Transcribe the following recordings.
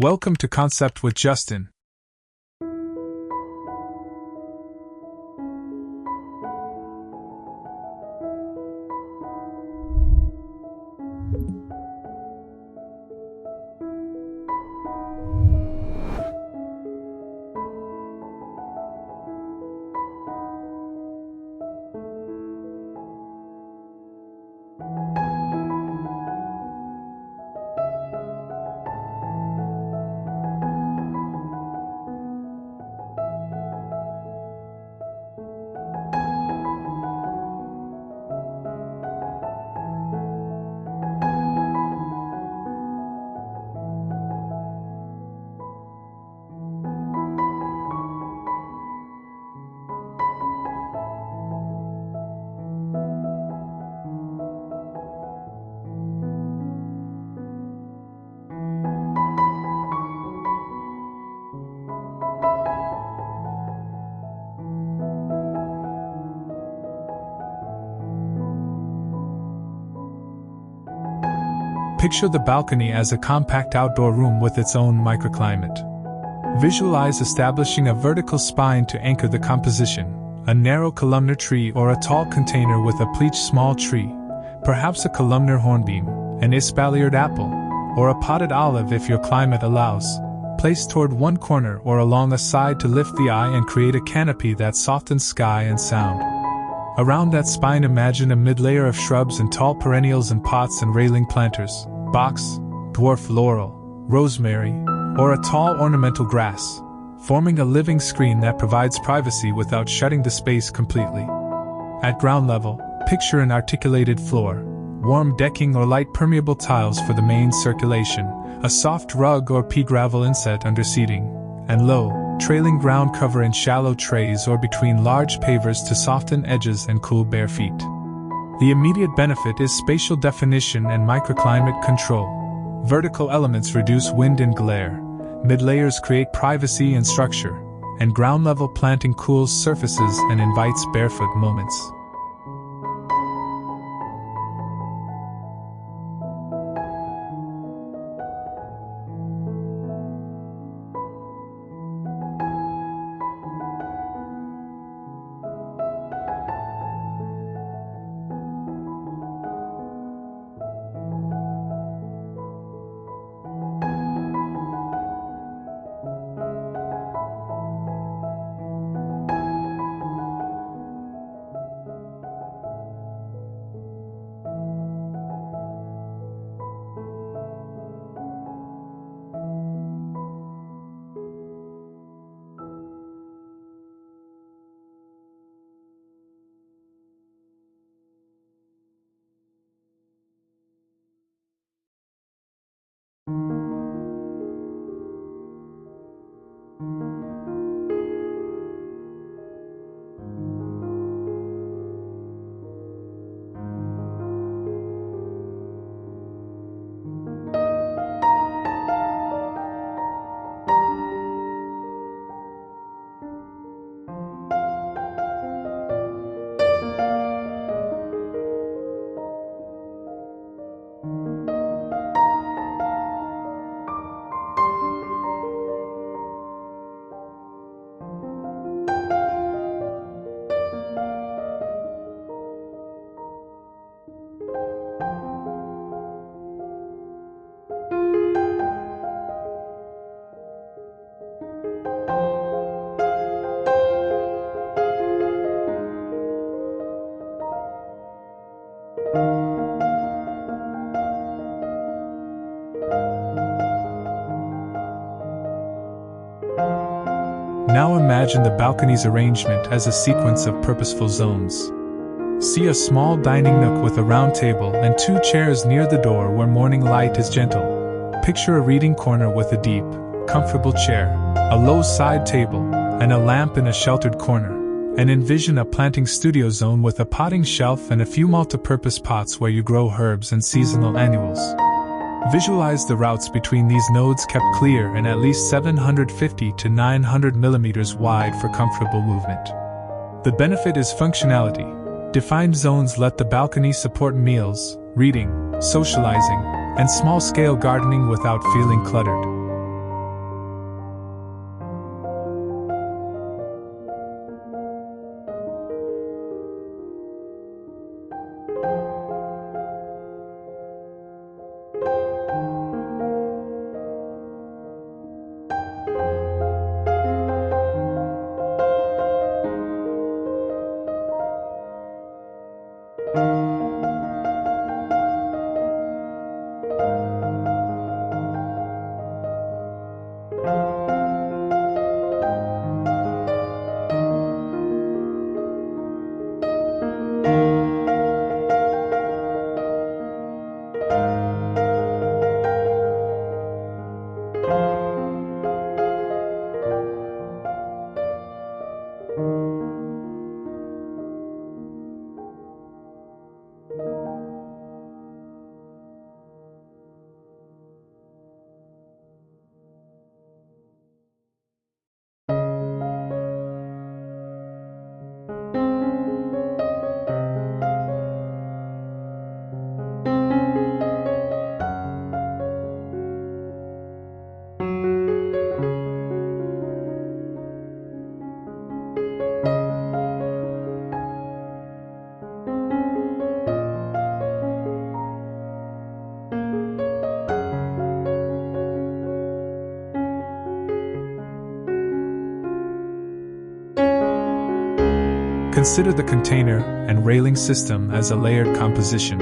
Welcome to Concept with Justin. Picture the balcony as a compact outdoor room with its own microclimate. Visualize establishing a vertical spine to anchor the composition, a narrow columnar tree or a tall container with a pleached small tree, perhaps a columnar hornbeam, an espaliered apple, or a potted olive if your climate allows, placed toward one corner or along a side to lift the eye and create a canopy that softens sky and sound. Around that spine, imagine a mid-layer of shrubs and tall perennials in pots and railing planters, box, dwarf laurel, rosemary, or a tall ornamental grass, forming a living screen that provides privacy without shutting the space completely. At ground level, picture an articulated floor, warm decking or light permeable tiles for the main circulation, a soft rug or pea gravel inset under seating, and low, trailing ground cover in shallow trays or between large pavers to soften edges and cool bare feet. The immediate benefit is spatial definition and microclimate control. Vertical elements reduce wind and glare, mid-layers create privacy and structure, and ground-level planting cools surfaces and invites barefoot moments. Now imagine the balcony's arrangement as a sequence of purposeful zones. See a small dining nook with a round table and 2 chairs near the door where morning light is gentle. Picture a reading corner with a deep, comfortable chair, a low side table, and a lamp in a sheltered corner. And envision a planting studio zone with a potting shelf and a few multi-purpose pots where you grow herbs and seasonal annuals. Visualize the routes between these nodes kept clear and at least 750 to 900 millimeters wide for comfortable movement. The benefit is functionality. Defined zones let the balcony support meals, reading, socializing, and small-scale gardening without feeling cluttered. Consider the container and railing system as a layered composition.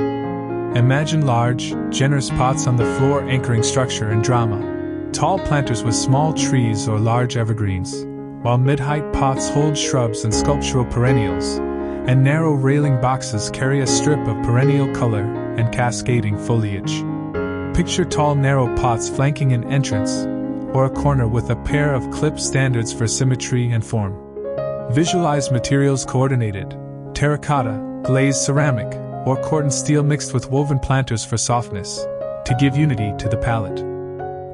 Imagine large, generous pots on the floor anchoring structure and drama, tall planters with small trees or large evergreens, while mid-height pots hold shrubs and sculptural perennials, and narrow railing boxes carry a strip of perennial color and cascading foliage. Picture tall narrow pots flanking an entrance, or a corner with a pair of clip standards for symmetry and form. Visualize materials coordinated: terracotta, glazed ceramic, or corten steel mixed with woven planters for softness, to give unity to the palette.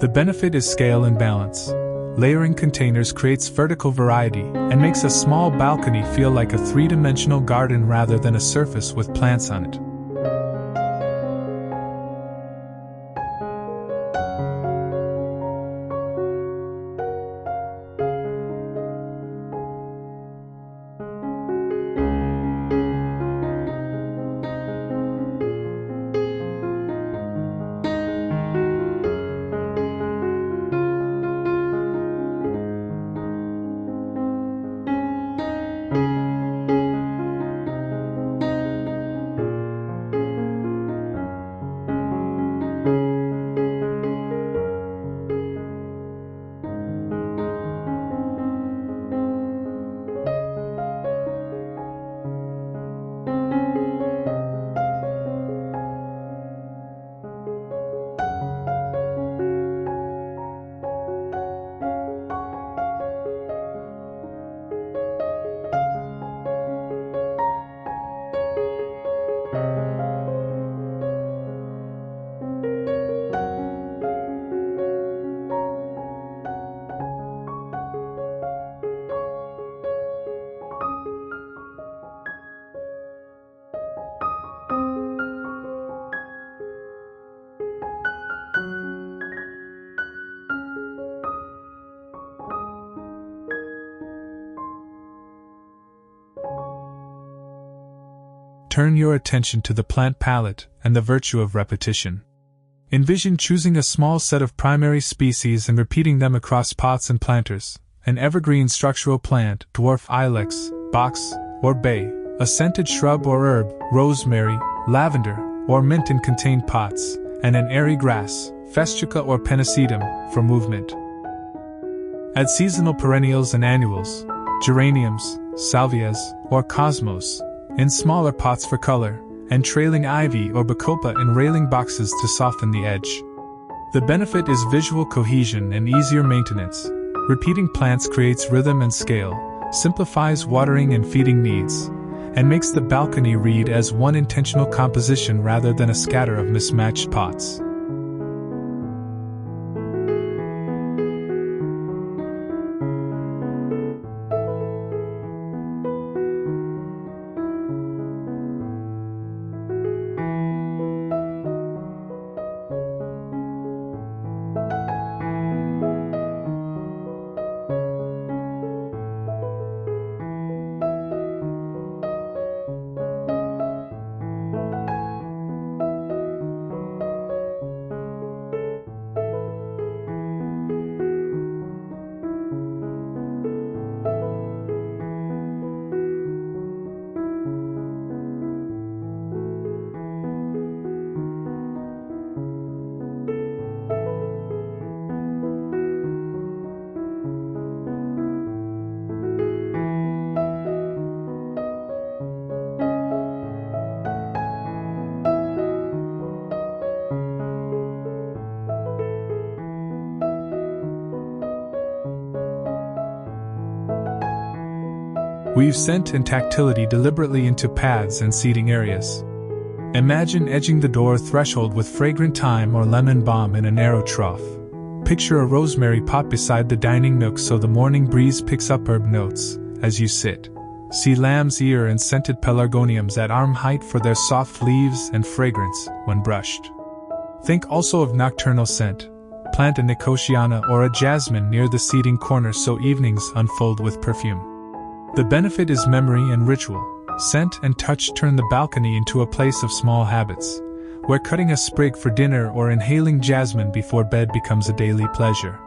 The benefit is scale and balance. Layering containers creates vertical variety and makes a small balcony feel like a three-dimensional garden rather than a surface with plants on it. Turn your attention to the plant palette and the virtue of repetition. Envision choosing a small set of primary species and repeating them across pots and planters: an evergreen structural plant, dwarf ilex, box, or bay, a scented shrub or herb, rosemary, lavender, or mint in contained pots, and an airy grass, festuca or pennisetum, for movement. Add seasonal perennials and annuals, geraniums, salvias, or cosmos, in smaller pots for color, and trailing ivy or bacopa in railing boxes to soften the edge. The benefit is visual cohesion and easier maintenance. Repeating plants creates rhythm and scale, simplifies watering and feeding needs, and makes the balcony read as one intentional composition rather than a scatter of mismatched pots. Weave scent and tactility deliberately into paths and seating areas. Imagine edging the door threshold with fragrant thyme or lemon balm in a narrow trough. Picture a rosemary pot beside the dining nook so the morning breeze picks up herb notes as you sit. See lamb's ear and scented pelargoniums at arm height for their soft leaves and fragrance when brushed. Think also of nocturnal scent. Plant a nicotiana or a jasmine near the seating corner so evenings unfold with perfume. The benefit is memory and ritual. Scent and touch turn the balcony into a place of small habits, where cutting a sprig for dinner or inhaling jasmine before bed becomes a daily pleasure.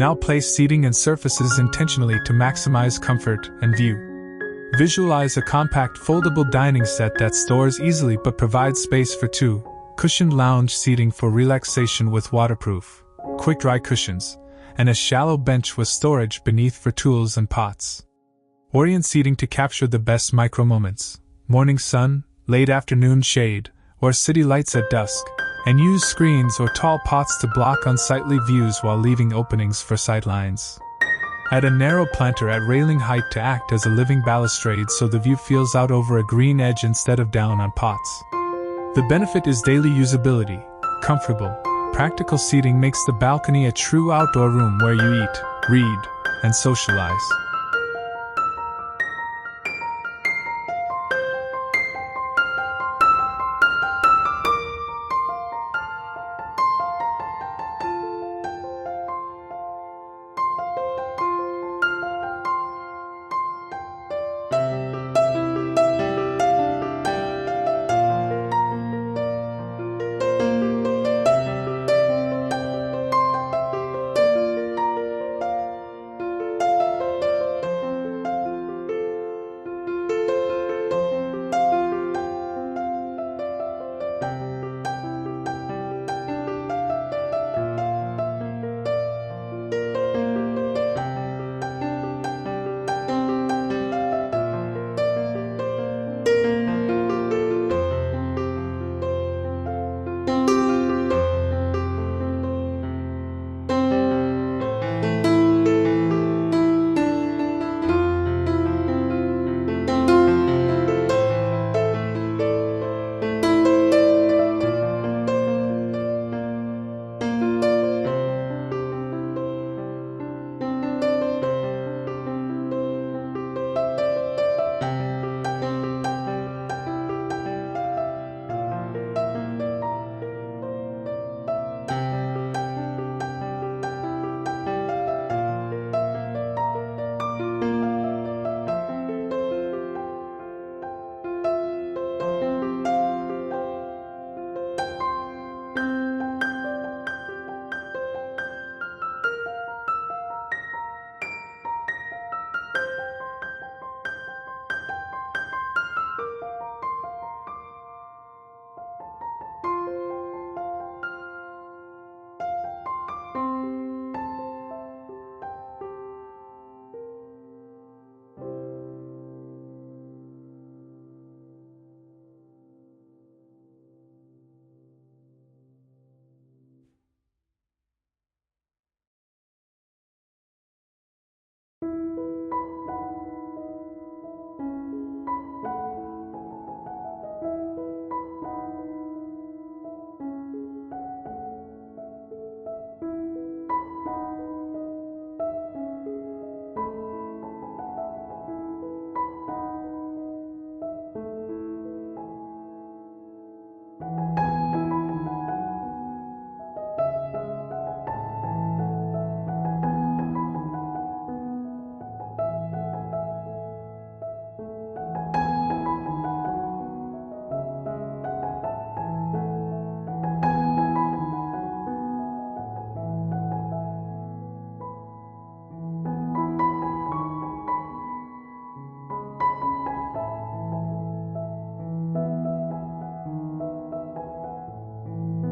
Now place seating and surfaces intentionally to maximize comfort and view. Visualize a compact foldable dining set that stores easily but provides space for two, cushioned lounge seating for relaxation with waterproof, quick-dry cushions, and a shallow bench with storage beneath for tools and pots. Orient seating to capture the best micro-moments, morning sun, late afternoon shade, or city lights at dusk, and use screens or tall pots to block unsightly views while leaving openings for sightlines. Add a narrow planter at railing height to act as a living balustrade so the view feels out over a green edge instead of down on pots. The benefit is daily usability. Comfortable, practical seating makes the balcony a true outdoor room where you eat, read, and socialize.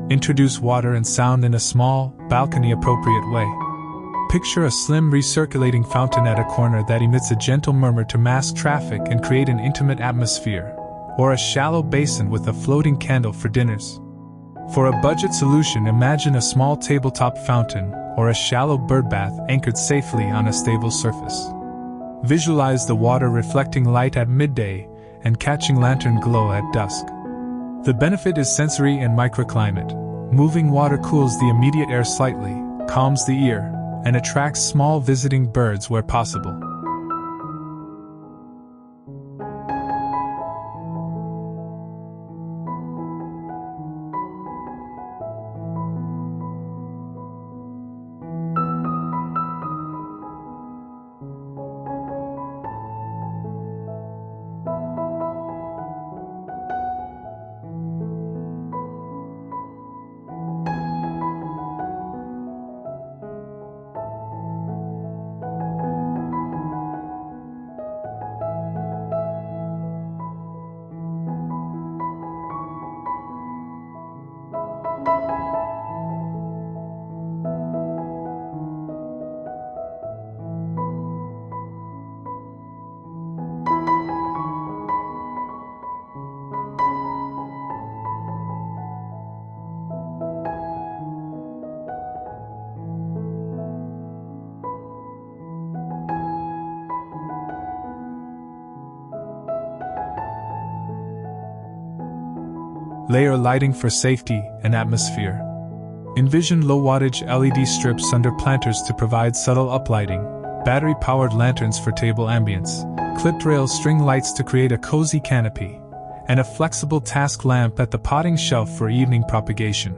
Introduce water and sound in a small, balcony-appropriate way. Picture a slim recirculating fountain at a corner that emits a gentle murmur to mask traffic and create an intimate atmosphere, or a shallow basin with a floating candle for dinners. For a budget solution, imagine a small tabletop fountain or a shallow birdbath anchored safely on a stable surface. Visualize the water reflecting light at midday and catching lantern glow at dusk. The benefit is sensory and microclimate. Moving water cools the immediate air slightly, calms the ear, and attracts small visiting birds where possible. Layer lighting for safety and atmosphere. Envision low-wattage LED strips under planters to provide subtle uplighting, battery-powered lanterns for table ambience, clipped rail string lights to create a cozy canopy, and a flexible task lamp at the potting shelf for evening propagation.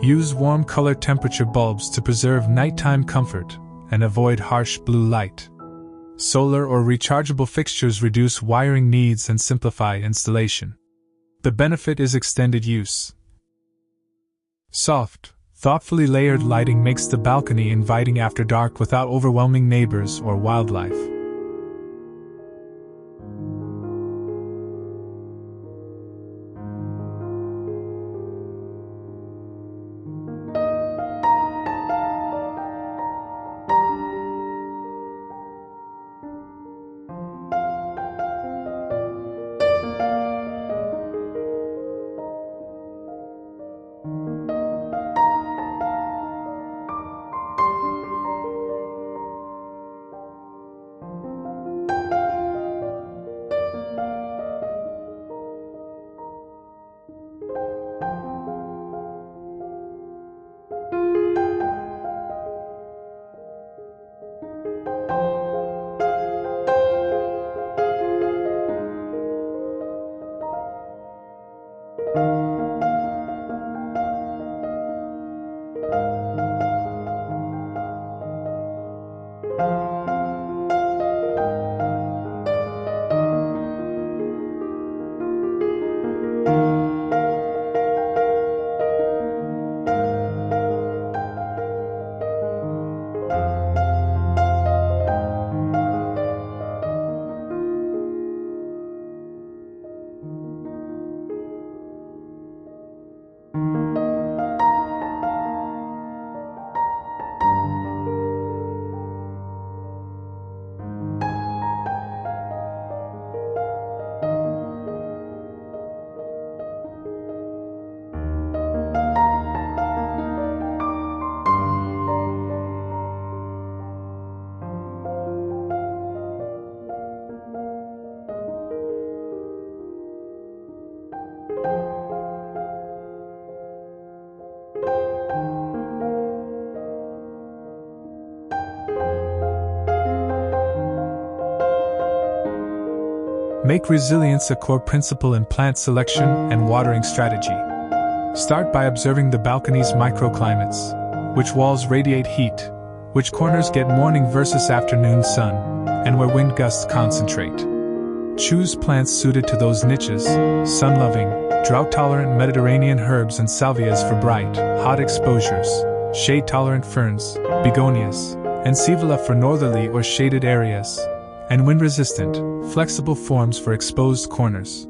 Use warm color temperature bulbs to preserve nighttime comfort and avoid harsh blue light. Solar or rechargeable fixtures reduce wiring needs and simplify installation. The benefit is extended use. Soft, thoughtfully layered lighting makes the balcony inviting after dark without overwhelming neighbors or wildlife. Make resilience a core principle in plant selection and watering strategy. Start by observing the balcony's microclimates, which walls radiate heat, which corners get morning versus afternoon sun, and where wind gusts concentrate. Choose plants suited to those niches: sun-loving, drought-tolerant Mediterranean herbs and salvias for bright, hot exposures, shade-tolerant ferns, begonias, and scaevola for northerly or shaded areas, and wind-resistant, flexible forms for exposed corners.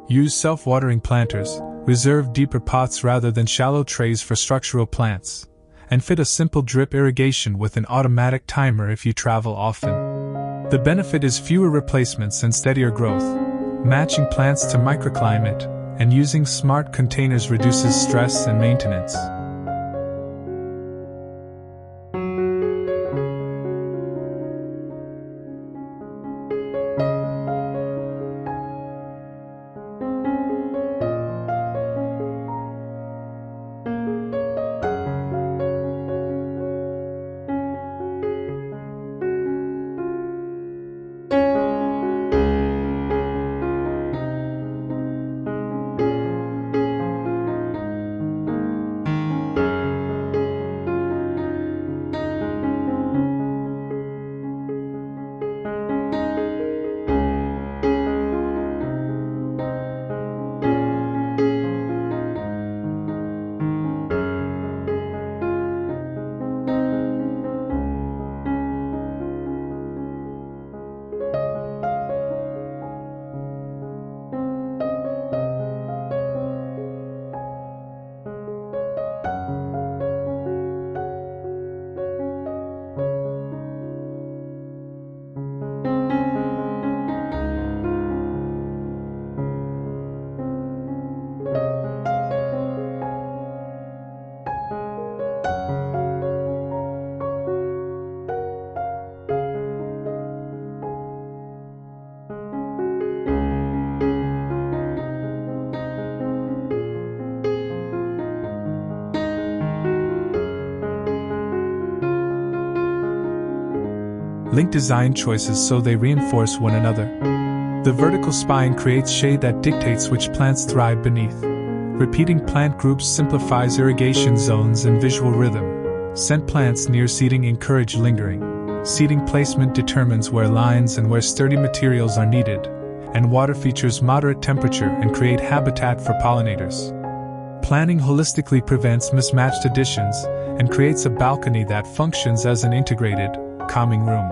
Use self-watering planters, reserve deeper pots rather than shallow trays for structural plants, and fit a simple drip irrigation with an automatic timer if you travel often. The benefit is fewer replacements and steadier growth. Matching plants to microclimate and using smart containers reduces stress and maintenance. Link design choices so they reinforce one another. The vertical spine creates shade that dictates which plants thrive beneath. Repeating plant groups simplifies irrigation zones and visual rhythm. Scent plants near seeding encourage lingering. Seeding placement determines where lines and where sturdy materials are needed. And water features moderate temperature and create habitat for pollinators. Planning holistically prevents mismatched additions and creates a balcony that functions as an integrated, calming room.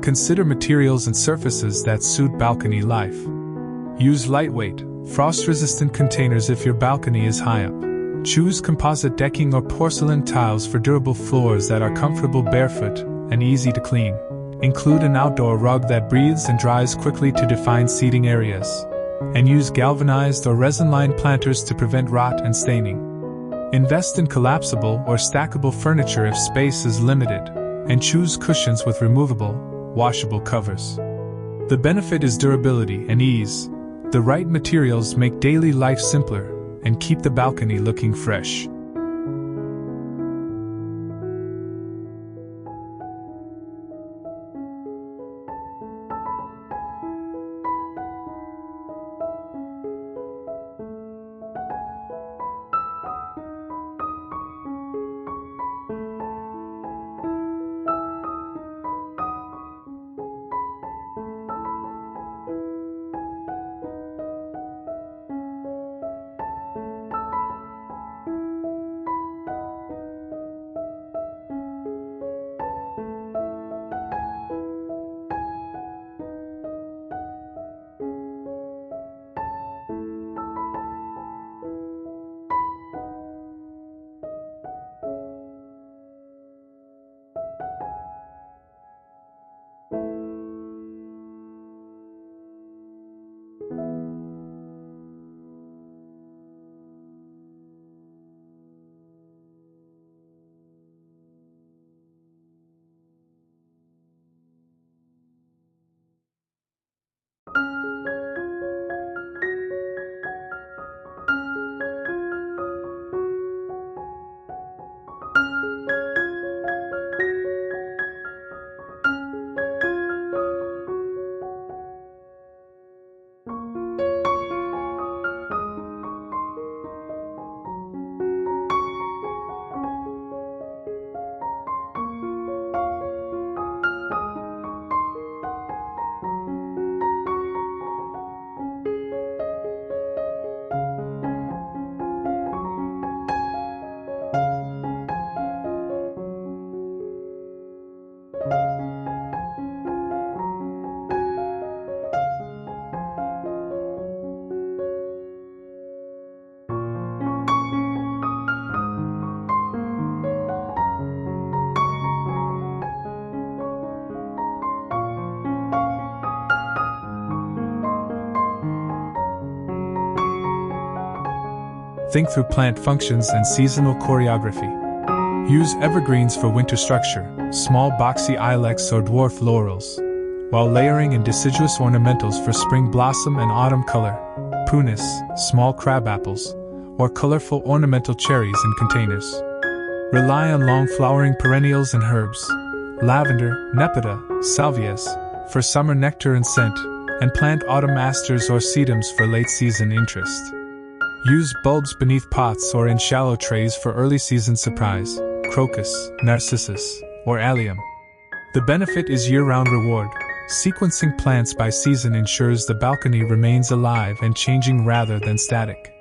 Consider materials and surfaces that suit balcony life. Use lightweight, frost-resistant containers if your balcony is high up. Choose composite decking or porcelain tiles for durable floors that are comfortable barefoot and easy to clean. Include an outdoor rug that breathes and dries quickly to define seating areas. And use galvanized or resin-lined planters to prevent rot and staining. Invest in collapsible or stackable furniture if space is limited, and choose cushions with removable, washable covers. The benefit is durability and ease. The right materials make daily life simpler, and keep the balcony looking fresh. Think through plant functions and seasonal choreography. Use evergreens for winter structure, small boxy ilex or dwarf laurels, while layering in deciduous ornamentals for spring blossom and autumn color, prunus, small crab apples, or colorful ornamental cherries in containers. Rely on long-flowering perennials and herbs, lavender, nepeta, salvias, for summer nectar and scent, and plant autumn asters or sedums for late-season interest. Use bulbs beneath pots or in shallow trays for early-season surprise, crocus, narcissus, or allium. The benefit is year-round reward. Sequencing plants by season ensures the balcony remains alive and changing rather than static.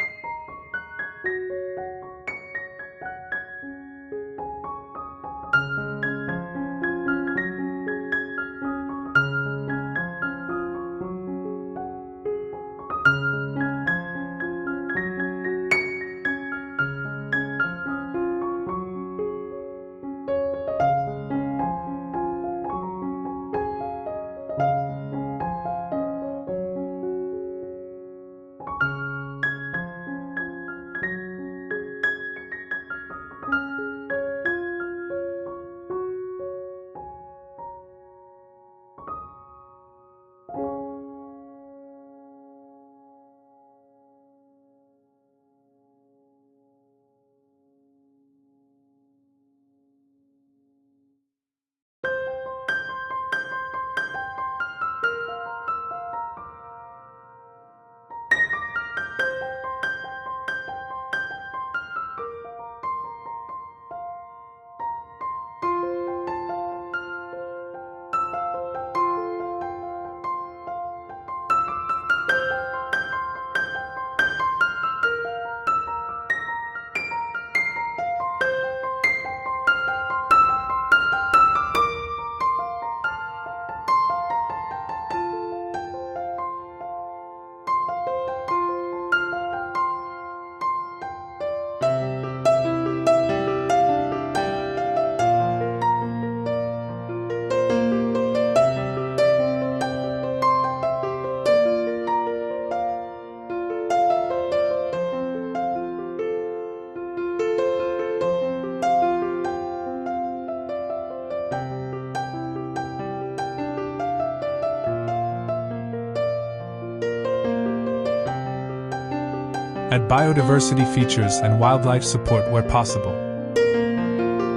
Add biodiversity features and wildlife support where possible.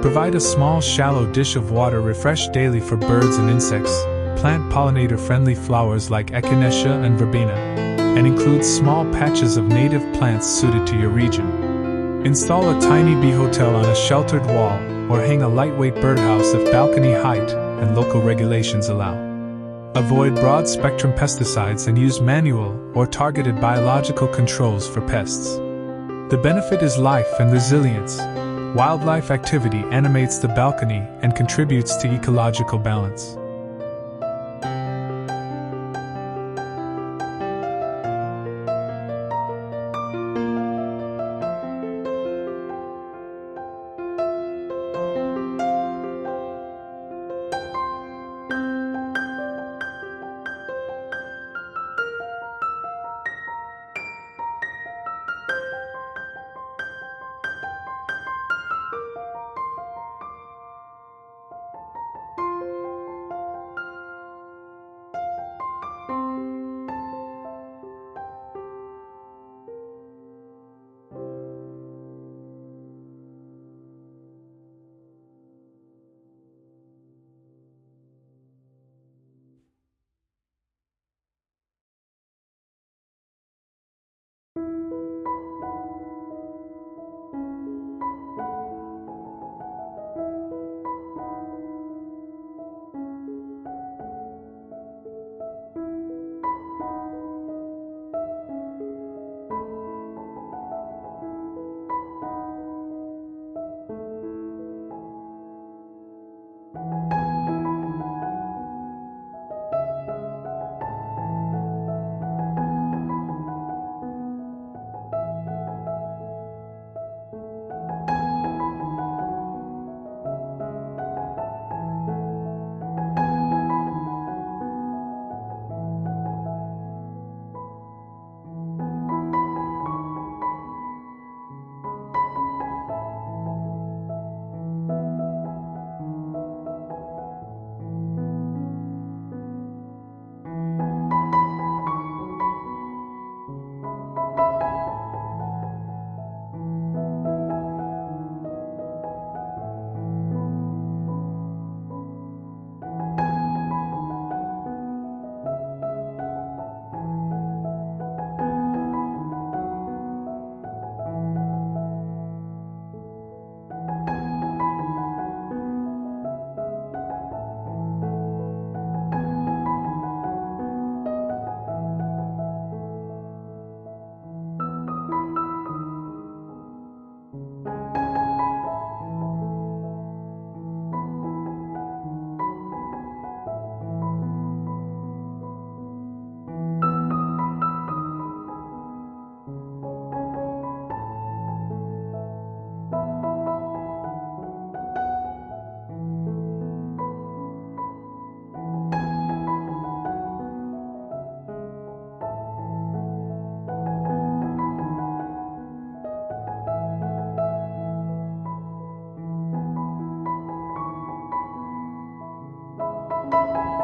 Provide a small, shallow dish of water refreshed daily for birds and insects. Plant pollinator-friendly flowers like echinacea and verbena, and include small patches of native plants suited to your region. Install a tiny bee hotel on a sheltered wall, or hang a lightweight birdhouse if balcony height and local regulations allow. Avoid broad-spectrum pesticides and use manual or targeted biological controls for pests. The benefit is life and resilience. Wildlife activity animates the balcony and contributes to ecological balance.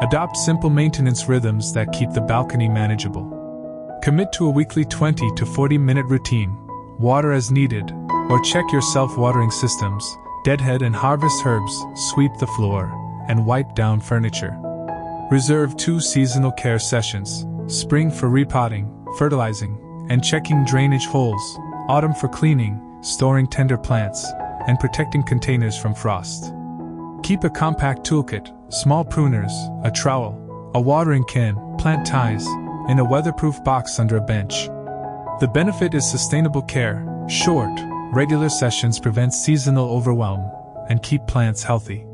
Adopt simple maintenance rhythms that keep the balcony manageable. Commit to a weekly 20 to 40 minute routine, water as needed, or check your self-watering systems, deadhead and harvest herbs, sweep the floor, and wipe down furniture. Reserve 2 seasonal care sessions, spring for repotting, fertilizing, and checking drainage holes, autumn for cleaning, storing tender plants, and protecting containers from frost. Keep a compact toolkit, small pruners, a trowel, a watering can, plant ties, in a weatherproof box under a bench. The benefit is sustainable care. Short, regular sessions prevent seasonal overwhelm and keep plants healthy.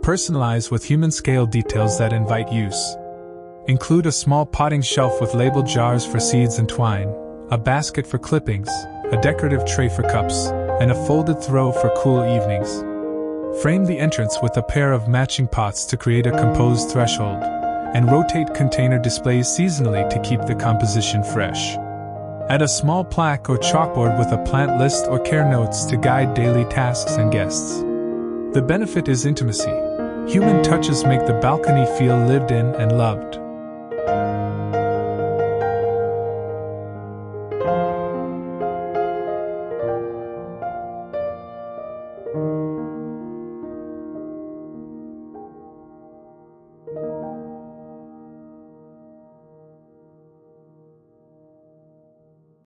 Personalize with human-scale details that invite use. Include a small potting shelf with labeled jars for seeds and twine, a basket for clippings, a decorative tray for cups, and a folded throw for cool evenings. Frame the entrance with a pair of matching pots to create a composed threshold, and rotate container displays seasonally to keep the composition fresh. Add a small plaque or chalkboard with a plant list or care notes to guide daily tasks and guests. The benefit is intimacy. Human touches make the balcony feel lived in and loved.